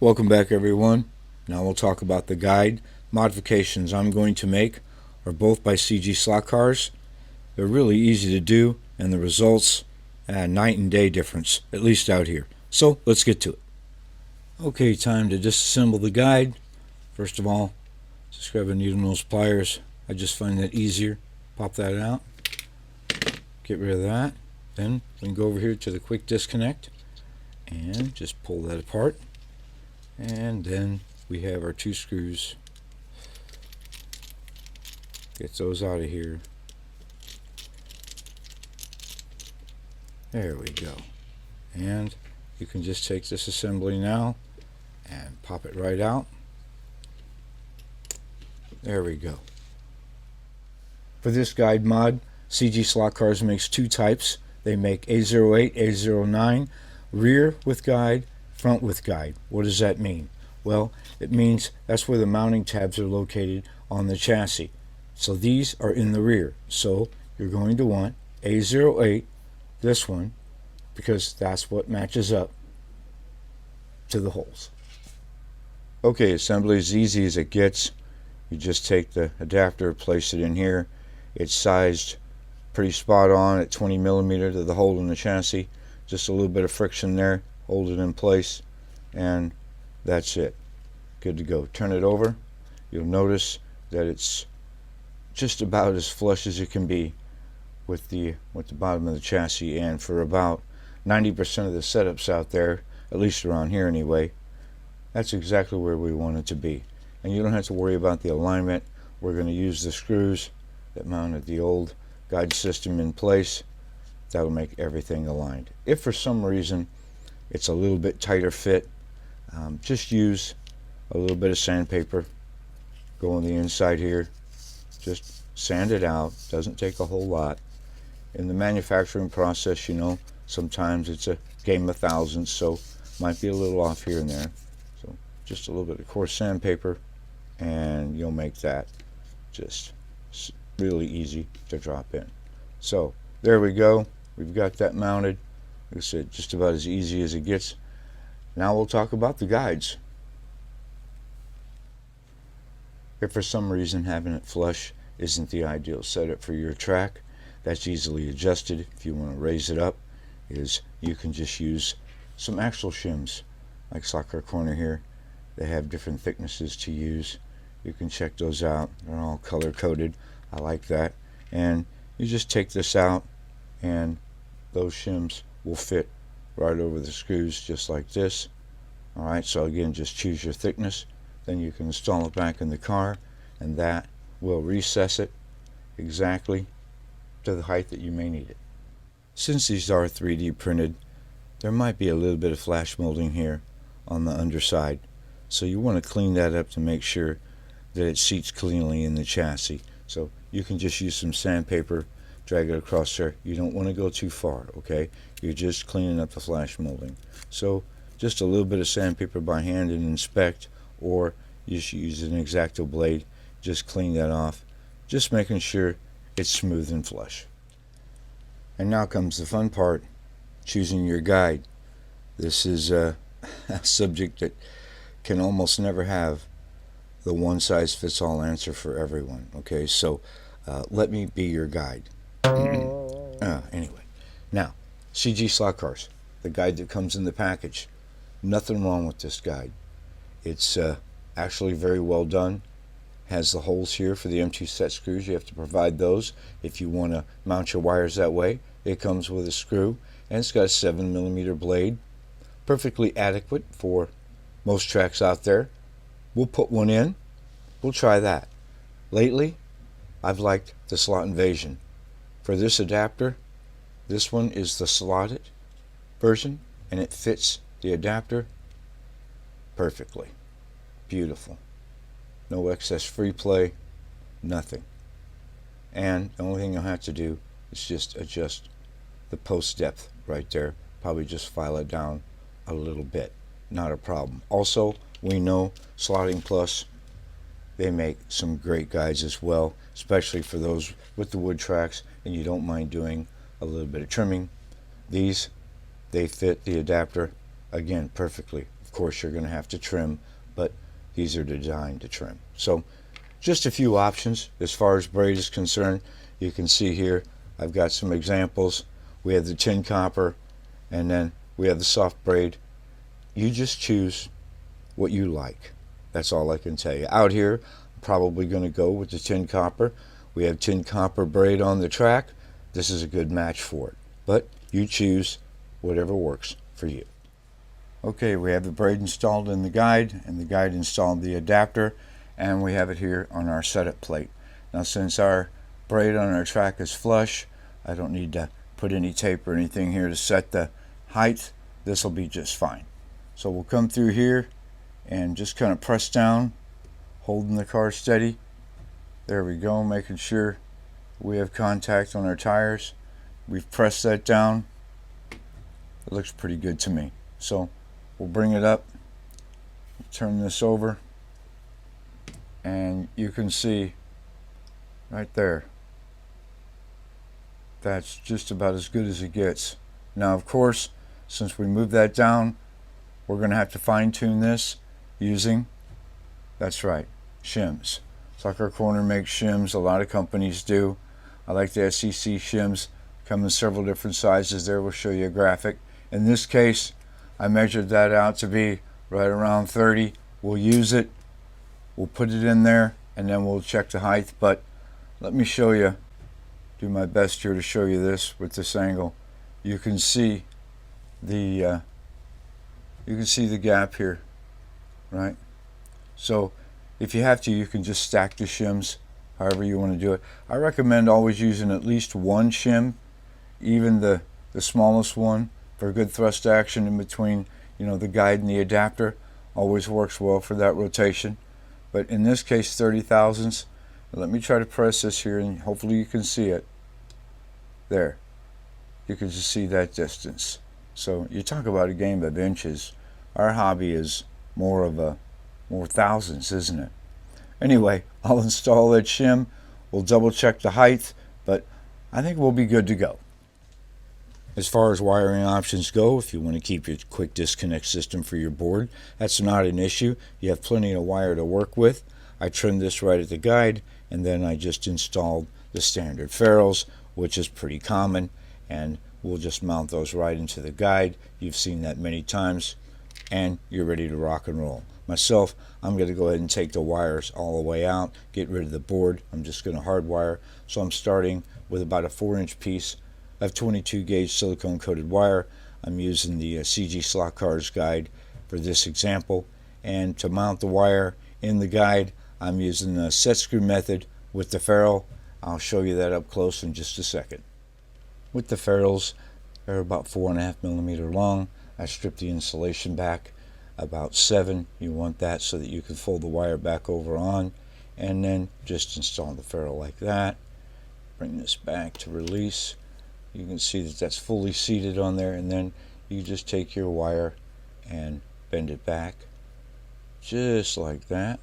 Welcome back, everyone. Now we'll talk about the guide. Modifications I'm going to make are both by CG Slotcars. They're really easy to do, and the results, night and day difference, at least out here. So let's get to it. Okay, time to disassemble the guide. First of all, just grab a needle nose pliers. I just find that easier. Pop that out. Get rid of that. Then we can go over here to the quick disconnect and just pull that apart. And then we have our two screws. Get those out of here. There we go. And you can just take this assembly now and pop it right out. There we go. For this guide mod, CG Slotcars makes two types. They make A08, A09, rear with guide, front with guide. What does that mean? Well, it means that's where the mounting tabs are located on the chassis. So these are in the rear. So you're going to want A08, this one, because that's what matches up to the holes. Okay, assembly is easy as it gets. You just take the adapter, place it in here. It's sized pretty spot on at 20 millimeter to the hole in the chassis. Just a little bit of friction there, hold it in place, and that's it. Good to go. Turn it over. You'll notice that it's just about as flush as it can be with the bottom of the chassis, and for about 90% of the setups out there, at least around here anyway, that's exactly where we want it to be. And you don't have to worry about the alignment. We're going to use the screws that mounted the old guide system in place. That'll make everything aligned. If for some reason it's a little bit tighter fit, just use a little bit of sandpaper. Go on the inside here, just sand it out. Doesn't take a whole lot. In the manufacturing process, you know, sometimes it's a game of thousands, so might be a little off here and there. So just a little bit of coarse sandpaper, and you'll make that just really easy to drop in. So there we go. We've got that mounted. Like I said, just about as easy as it gets. Now we'll talk about the guides. If for some reason having it flush isn't the ideal setup for your track, that's easily adjusted. If you want to raise it up, you can just use some axle shims, like Slotcar Corner here. They have different thicknesses to use. You can check those out. They're all color coded. I like that. And you just take this out, and those shims will fit right over the screws just like this. Alright, so again, just choose your thickness. Then you can install it back in the car, and that will recess it exactly to the height that you may need it. Since these are 3D printed, there might be a little bit of flash molding here on the underside. So you want to clean that up to make sure that it seats cleanly in the chassis. So you can just use some sandpaper, drag it across there. You don't want to go too far, okay? You're just cleaning up the flash molding. So just a little bit of sandpaper by hand and inspect, or you should use an X-Acto blade. Just clean that off, just making sure it's smooth and flush. And now comes the fun part, choosing your guide. This is a subject that can almost never have the one-size-fits-all answer for everyone. Okay, so let me be your guide. Anyway, now CG Slotcars, the guide that comes in the package. Nothing wrong with this guide. It's actually very well done. Has the holes here for the M2 set screws. You have to provide those if you want to mount your wires that way. It comes with a screw, and it's got a 7mm blade. Perfectly adequate for most tracks out there. We'll put one in. We'll try that. Lately, I've liked the slot invasion. For this adapter, this one is the slotted version, and it fits the adapter perfectly. Beautiful. No excess free play, nothing. And the only thing you'll have to do is just adjust the post depth right there. Probably just file it down a little bit. Not a problem. Also, we know Slotting Plus, they make some great guides as well, especially for those with the wood tracks and you don't mind doing a little bit of trimming. These, they fit the adapter again perfectly. Of course, you're going to have to trim, but these are designed to trim. So just a few options as far as braid is concerned. You can see here I've got some examples. We have the tin copper, and then we have the soft braid. You just choose what you like. That's all I can tell you. Out here, I'm probably going to go with the tin copper. We have tin copper braid on the track. This is a good match for it. But you choose whatever works for you. Okay, we have the braid installed in the guide, and the guide installed the adapter, and we have it here on our setup plate. Now, since our braid on our track is flush, I don't need to put any tape or anything here to set the height. This will be just fine. So we'll come through here and just kind of press down, holding the car steady. There we go, making sure we have contact on our tires. We've pressed that down. It looks pretty good to me. So we'll bring it up, turn this over, and you can see right there, that's just about as good as it gets. Now, of course, since we moved that down, we're going to have to fine-tune this using, that's right, shims. Slotcar Corner makes shims. A lot of companies do. I like the SEC shims. Come in several different sizes. There, we'll show you a graphic. In this case, I measured that out to be right around 30. We'll use it. We'll put it in there, and then we'll check the height. But let me show you, do my best here to show you this with this angle. You can see the gap here, right? So if you have to, you can just stack the shims however you want to do it. I recommend always using at least one shim, even the smallest one, for good thrust action in between, you know, the guide and the adapter. Always works well for that rotation. But in this case, 30 thousandths. Let me try to press this here, and hopefully you can see it. There. You can just see that distance. So you talk about a game of inches. Our hobby is more thousandths, isn't it? Anyway, I'll install that shim. We'll double check the height, but I think we'll be good to go. As far as wiring options go, if you want to keep your quick disconnect system for your board, that's not an issue. You have plenty of wire to work with. I trimmed this right at the guide, and then I just installed the standard ferrules, which is pretty common, and we'll just mount those right into the guide. You've seen that many times, and you're ready to rock and roll. Myself, I'm going to go ahead and take the wires all the way out, get rid of the board. I'm just going to hardwire. So I'm starting with about a 4-inch piece of 22 gauge silicone coated wire. I'm using the CG Slotcars guide for this example, and to mount the wire in the guide, I'm using the set screw method with the ferrule. I'll show you that up close in just a second. With the ferrules, they're about 4.5 millimeter long. I stripped the insulation back about 7. You want that so that you can fold the wire back over on, and then just install the ferrule like that. Bring this back to release. You can see that that's fully seated on there, and then you just take your wire and bend it back just like that.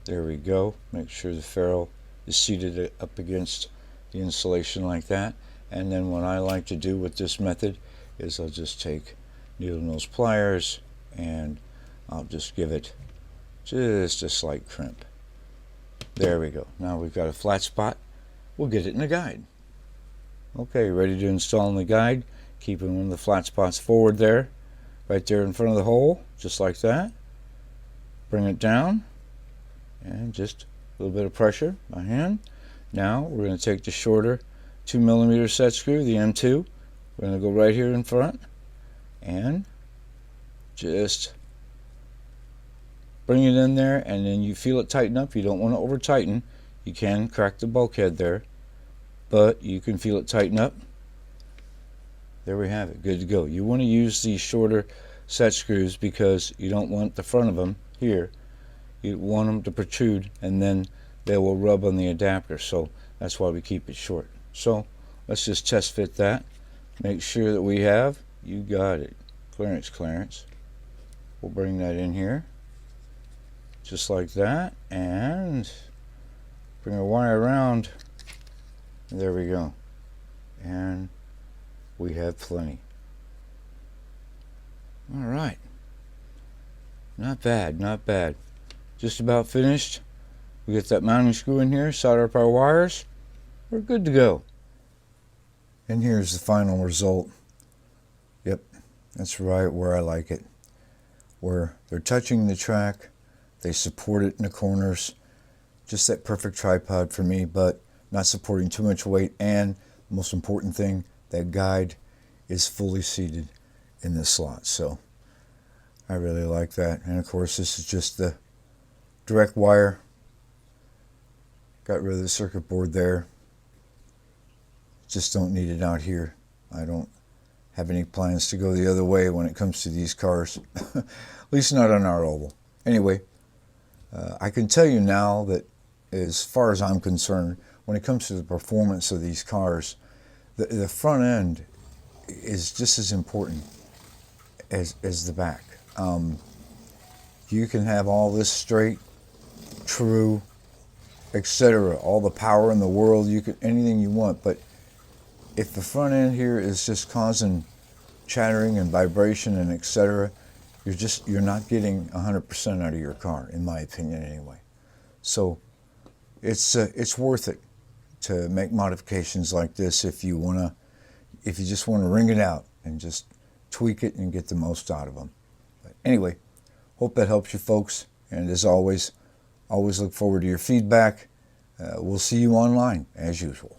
There we go. Make sure the ferrule is seated up against the insulation like that. And then what I like to do with this method is I'll just take needle nose pliers and I'll just give it just a slight crimp. There we go. Now we've got a flat spot. We'll get it in the guide. Okay, ready to install in the guide. Keeping one of the flat spots forward there, right there in front of the hole, just like that. Bring it down, and just a little bit of pressure by hand. Now we're going to take the shorter 2 millimeter set screw, the M2. We're going to go right here in front, and just bring it in there, and then you feel it tighten up. You don't want to over tighten. You can crack the bulkhead there, but you can feel it tighten up. There we have it, good to go. You want to use these shorter set screws because you don't want the front of them here. You want them to protrude, and then they will rub on the adapter, so that's why we keep it short. So let's just test fit that. Make sure that we have, you got it, clearance. We'll bring that in here, just like that, and bring our wire around. There we go, and we have plenty. All right, Not bad, not bad. Just about finished. We get that mounting screw in here, solder up our wires. We're good to go. And here's the final result. Yep, that's right where I like it. Where they're touching the track, they support it in the corners. Just that perfect tripod for me, but not supporting too much weight. And the most important thing, that guide is fully seated in the slot. So I really like that. And of course, this is just the direct wire. Got rid of the circuit board there. Just don't need it out here. I don't have any plans to go the other way when it comes to these cars. At least not on our oval. Anyway, I can tell you now that as far as I'm concerned, when it comes to the performance of these cars, the front end is just as important as the back. You can have all this straight, true, etc., all the power in the world, you can anything you want, but if the front end here is just causing chattering and vibration and etc., you're not getting 100% out of your car, in my opinion anyway. So it's worth it to make modifications like this if you just want to wring it out and just tweak it and get the most out of them. But anyway, hope that helps you folks, and as always look forward to your feedback. We'll see you online as usual.